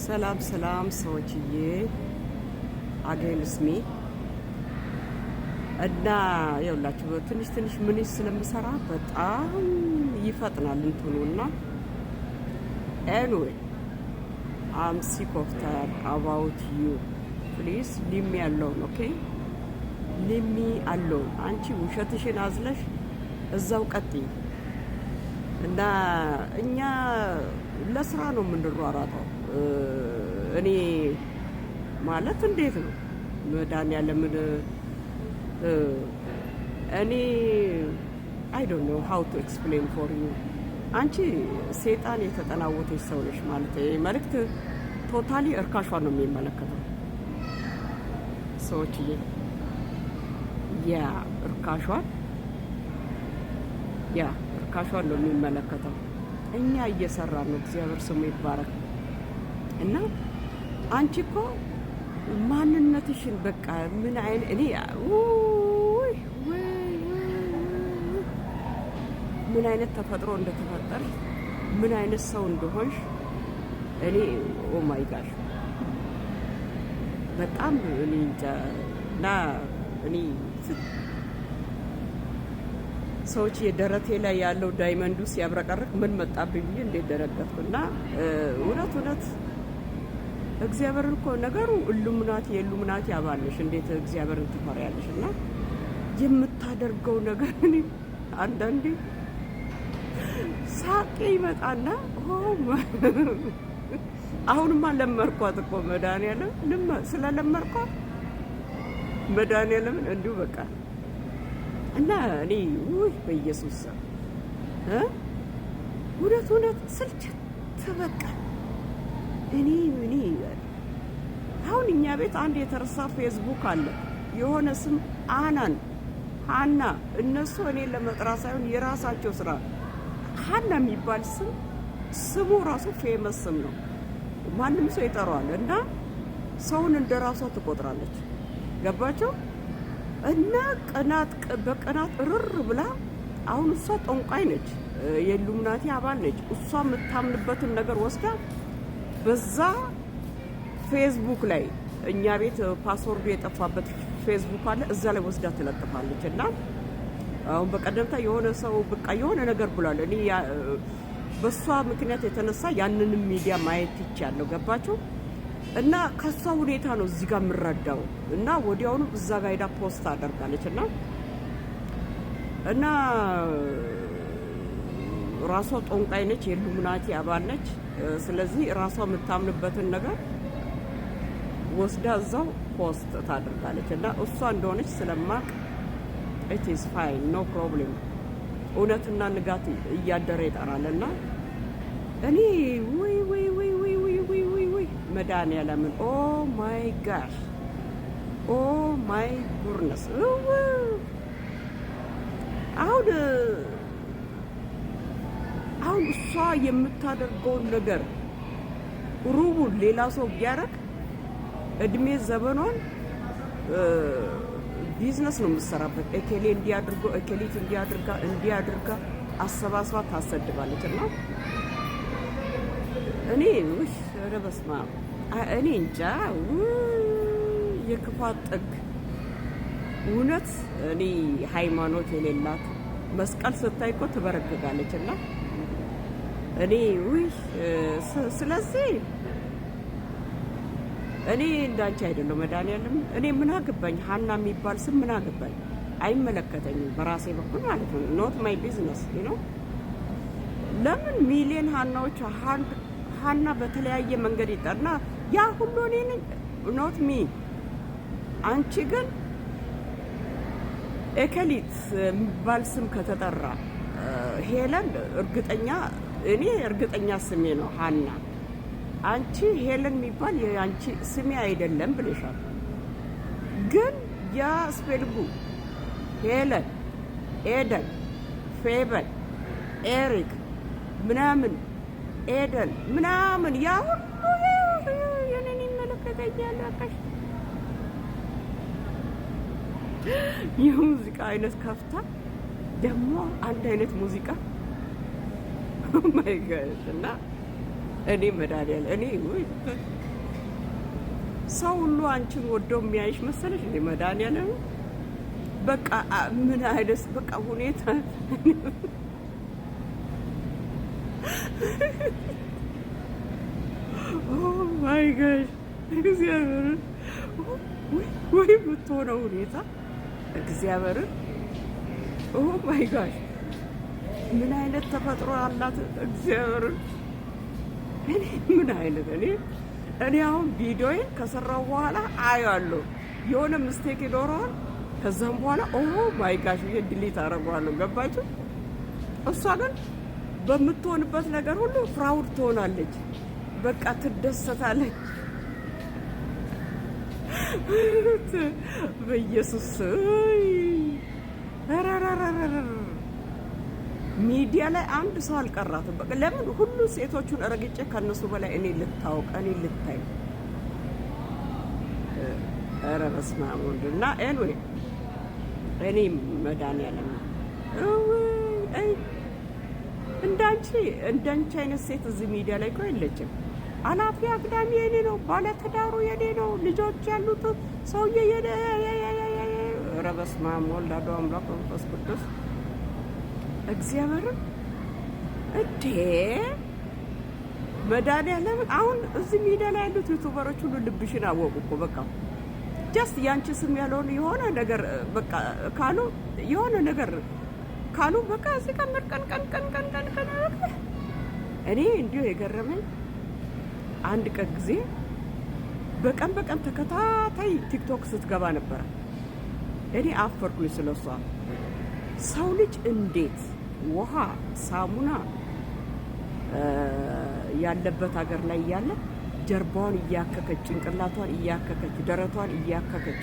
ሰላም ሰላም ሰዎችዬ አገንስሚ እና ይኸውላችሁ ትንሽ ትንሽ ምን ስለምሰራ በጣም ይፈጥናል እንትኑና anyway I'm sick of that about you please leave me alone okay leave me alone አንቺ ውሸትሽን አዝለሽ እዛው ቀጥይ እና እኛ ለስራ ነው የምንሯሯጠው እኔ ማለት እንዴት ነው መድኃኒዓለምን እኔ I don't know how to explain for you አንቺ ሰይጣን የተጠናወተሽ ሰው ነሽ ማለት መልእክት ቶታሊ እርካሿ ነው የሚመለከተው ሰዎችዬ ያ እርካሿን ነው የሚመለከተው እኛ እየሰራን ነው እግዚአብሔር ስሙ ይባረክ እና አንቺ እኮ ማንነትሽን በቃ ምን አይነት እኔ ምን አይነት ተፈጥሮ እንደተፈጠርሽ ምን አይነት ሰው እንደሆንሽ እኔ ኦ ማይ ጋሽ በጣም እኔ እና እኔ ሰዎች የደረቴ ላይ ያለው ዳይመንዱ ሲያብረቀርቅ ምን መጣብኝ ብዬ እንዴት ደረገጥኩና እውነት እግዚአብሔርን እኮ ነገሩ ኢሉሚናቲ አባልሽ እንዴት እግዚአብሔርን ትፈሪያለሽ እና የምታደርገው ነገር እኔ አንዳንዴ ሳቄ ይመጣና አሁንማ ለመርኳት እኮ መድኃኒዓለም ስለለመርኳት መድኃኒዓለምን እንዲሁ በቃ እና እኔ በኢየሱስ እውነት ስልችት በቃ እኔ አሁን እኛ ቤት አንድ የተረሳ ፌስቡክ አለ የሆነ ስም ሃና እነሱ እኔ ለመጥራት ሳይሆን የራሳቸው ስራ ሃና የሚባል ስሙ ራሱ ፌመስ ስም ነው ማንም ሰው ይጠራዋል እና ሰውን እንደራሷ ትቆጥራለች ገባቸው እና በቀናት ርር ብላ አሁን እሷ ጠንቋይ ነች የኢሉሚናቲ አባል ነች እሷ የምታምንበትን ነገር ወስዳ በዛ ፌስቡክ ላይ እኛ ቤት ፓስወርዱ የጠፋበት ፌስቡክ አለ እዛ ላይ ወስዳ ትለጥፋለች እና አሁን በቀደምታ የሆነ ሰው በቃ የሆነ ነገር ብሏል እኔ በሷ ምክንያት የተነሳ ያንንም ሚዲያ ማየት ይቻለው ገባችሁ እና ከሷ ሁኔታ ነው እዚህ ጋር የምረዳው እና ወዲያውኑ እዛ ጋር ሄዳ ፖስት አደርጋለች እና ራሷ ጠንቋይ ነች የኢሉሚናቲ አባል ነች ስለዚህ ራሷ የምታምንበትን ነገር ወስዳ እዛው ፖስት ታደርጋለች እና እሷ እንደሆነች ስለማቅ it is fine no problem እውነትና ንጋት እያደረ ይጠራልና እኔ ወይ መድኃኒዓለምን ኦ ማይ ጋሽ ኦ ማይ ጉድነስ አሁን እሷ የምታደርገውን ነገር ሩቡን ሌላ ሰው ቢያደርግ እድሜ ዘመኗን ቢዝነስ ነው የምትሰራበት እከሌ እንዲያድርጎ እከሊት እንዲያድርጋ አሰባስባ ታሰድባለች እና እኔ ረበስማ እኔ እንጃ የክፋት ጥግ እውነት እኔ ሃይማኖት የሌላት መስቀል ስታይ እኮ ትበረግጋለች እና እኔ ስለዚህ እኔ እንዳንቺ አይደለም መድኃኒዓለም እኔ ምን አገባኝ ሃና የሚባል ስም ምን አገባኝ አይመለከተኝም በራሴ በኩል ማለት ነው ኖት ማይ ቢዝነስ ነው ለምን ሚሊዮን ሃናዎች ሃና በተለያየ መንገድ ይጠርና ያ ሁሉ እኔ ነኝ ኖት ሚ አንቺ ግን ኤከሊት የሚባል ስም ከተጠራ ሄለን እርግጠኛ ስሜ ነው ሃና አንቺ ሄለን የሚባል የአንቺ ስሜ አይደለም ብለሻል ግን ያ ስፔልጉ ሄለን ኤደን ፌበን ኤሪክ ምናምን ኤደን ምናምን ያ ሁሉ የኔን ይመለከተኛል አካሽ የሙዚቃ አይነት ከፍታ ደግሞ አንድ አይነት ሙዚቃ ማይ ጋድ እና እኔ መድኃኒዓለም እኔ ሰው ሁሉ አንቺን ወዶ የሚያይሽ መሰለሽ? እኔ መድኃኒዓለም በቃ ምን አይደስ በቃ ሁኔታ ኦ ማይ ጋድ እግዚአብሔርን ወይ የምትሆነው ሁኔታ እግዚአብሔርን ኦ ማይ ጋድ ምን አይነት ተፈጥሮ አላት እግዚአብሔርን እኔ ምን አይነት እኔ አሁን ቪዲዮዬን ከሰራው በኋላ አያለሁ የሆነ ምስቴክ ይኖረዋል። ከዛም በኋላ ኦ ማይ ጋሽ ብዬ ዲሊት አደርገዋለሁ። ገባችሁ? እሷ ግን በምትሆንበት ነገር ሁሉ ፍራውድ ትሆናለች። በቃ ትደሰታለች። በኢየሱስ ሚዲያ ላይ አንድ ሰው አልቀራትም። በቃ ለምን ሁሉ ሴቶቹን ረግጬ ከነሱ በላይ እኔ ልታውቅ እኔ ልታይ። ኧረ በስመ አብ ወልድ እና ኤንዌይ እኔ መድኃኒዓለም እንዳንቺ አይነት ሴት እዚህ ሚዲያ ላይ እኮ የለችም። አላፊ አግዳሚ የኔ ነው፣ ባለትዳሩ የኔ ነው፣ ልጆች ያሉት ሰውዬ የኔ። ኧረ በስመ አብ ወልድ አሐዱ አምላክ መንፈስ ቅዱስ እግዚአብሔርን እንዴ መድኃኒዓለም አሁን እዚህ ሚዲያ ላይ ያሉት ዩቱበሮች ሁሉ ልብሽን አወቁ እኮ በቃ ጀስት ያንቺ ስም ያለውን የሆነ ነገር በቃ ካሉ የሆነ ነገር ካሉ በቃ እዚህ ቀን እኔ እንዲሁ የገረመኝ አንድ ቀን ጊዜ በቀን ተከታታይ ቲክቶክ ስትገባ ነበረ። እኔ አፈርኩኝ ስለሷ። ሰው ልጅ እንዴት ውሃ ሳሙና ያለበት ሀገር ላይ ያለ ጀርባዋን እያከከች ጭንቅላቷን እያከከች ደረቷን እያከከች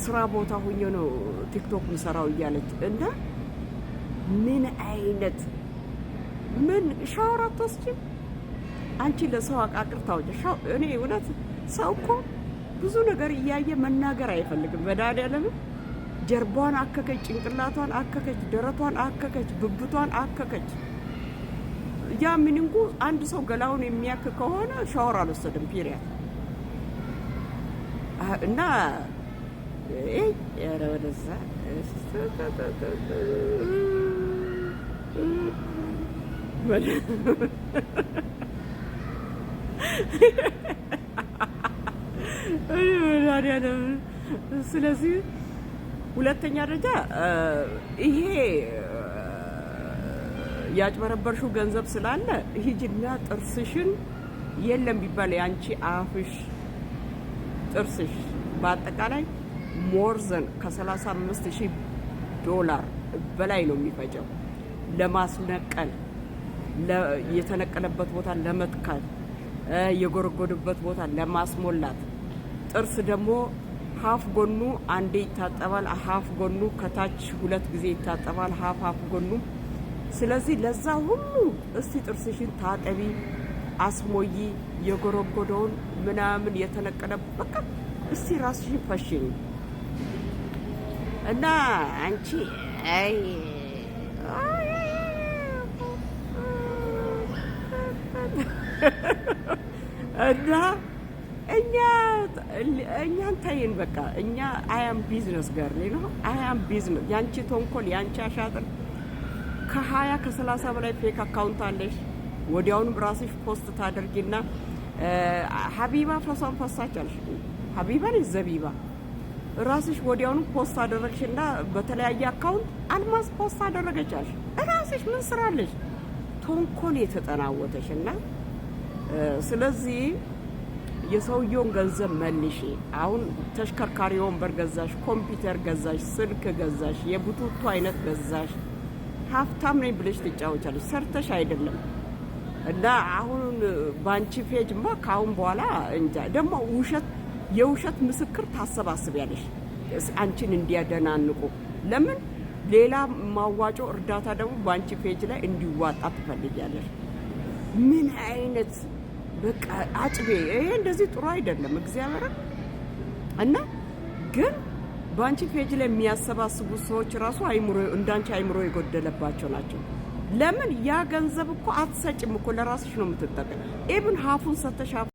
ስራ ቦታ ሆኜ ነው ቲክቶክ ምሰራው እያለች እና ምን አይነት ምን ሻወር አትወስጂም አንቺ? ለሰው አቃቅር ታውቂ። እኔ እውነት ሰው እኮ ብዙ ነገር እያየ መናገር አይፈልግም። መድኃኒዓለም ጀርባዋን አከከች፣ ጭንቅላቷን አከከች፣ ደረቷን አከከች፣ ብብቷን አከከች። ያ ምንንጉ አንድ ሰው ገላውን የሚያክ ከሆነ ሻወር አልወሰደም ፒሪያድ እና ኧረ ወደዛ ስለዚህ ሁለተኛ ደረጃ ይሄ ያጭበረበርሽው ገንዘብ ስላለ ሂጂና ጥርስሽን የለም ቢባል ያንቺ አፍሽ ጥርስሽ በአጠቃላይ ሞርዘን ከ35,000 ዶላር በላይ ነው የሚፈጀው ለማስነቀል፣ የተነቀለበት ቦታ ለመትካት፣ የጎረጎደበት ቦታ ለማስሞላት። ጥርስ ደግሞ ሀፍ ጎኑ አንዴ ይታጠባል፣ ሀፍ ጎኑ ከታች 2 ጊዜ ይታጠባል፣ ሀፍ ጎኑ። ስለዚህ ለዛ ሁሉ እስቲ ጥርስሽን ታጠቢ፣ አስሞይ፣ የጎረጎደውን ምናምን የተነቀለ በቃ እስቲ ራስሽን ፈሽኝ እና አንቺ አይ እና እኛን ታይን በቃ እኛ አያም ቢዝነስ ጋር ነው። አያም ቢዝነስ ያንቺ ተንኮል ያንቺ አሻጥር ከ20 ከ30 በላይ ፌክ አካውንት አለሽ። ወዲያውንም ራስሽ ፖስት ታደርጊና ሀቢባ ፈሷን ፈሳች አልሽ። ሀቢባ ነች ዘቢባ ራስሽ ወዲያውንም ፖስት አደረግሽና በተለያየ አካውንት አልማዝ ፖስት አደረገቻልሽ። ራስሽ ምን ስራለሽ? ተንኮል የተጠናወተሽና ስለዚህ የሰውየውን ገንዘብ መልሺ። አሁን ተሽከርካሪ ወንበር ገዛሽ፣ ኮምፒውተር ገዛሽ፣ ስልክ ገዛሽ፣ የቡቱቱ አይነት ገዛሽ። ሀብታም ነኝ ብለሽ ትጫወቻለሽ፣ ሰርተሽ አይደለም። እና አሁን ባንቺ ፔጅማ ካሁን በኋላ እንጃ ደግሞ የውሸት ምስክር ታሰባስቢያለሽ አንቺን እንዲያደናንቁ። ለምን ሌላ ማዋጮ እርዳታ ደግሞ ባንቺ ፔጅ ላይ እንዲዋጣ ትፈልጊያለሽ? ምን አይነት በቃ አጭቤ! ይሄ እንደዚህ ጥሩ አይደለም እግዚአብሔር። እና ግን ባንቺ ፔጅ ላይ የሚያሰባስቡ ሰዎች ራሱ አይምሮ እንዳንቺ አይምሮ የጎደለባቸው ናቸው። ለምን ያ ገንዘብ እኮ አትሰጭም እኮ ለራስሽ ነው የምትጠቀም። ኢብን ሀፉን ሰተሽ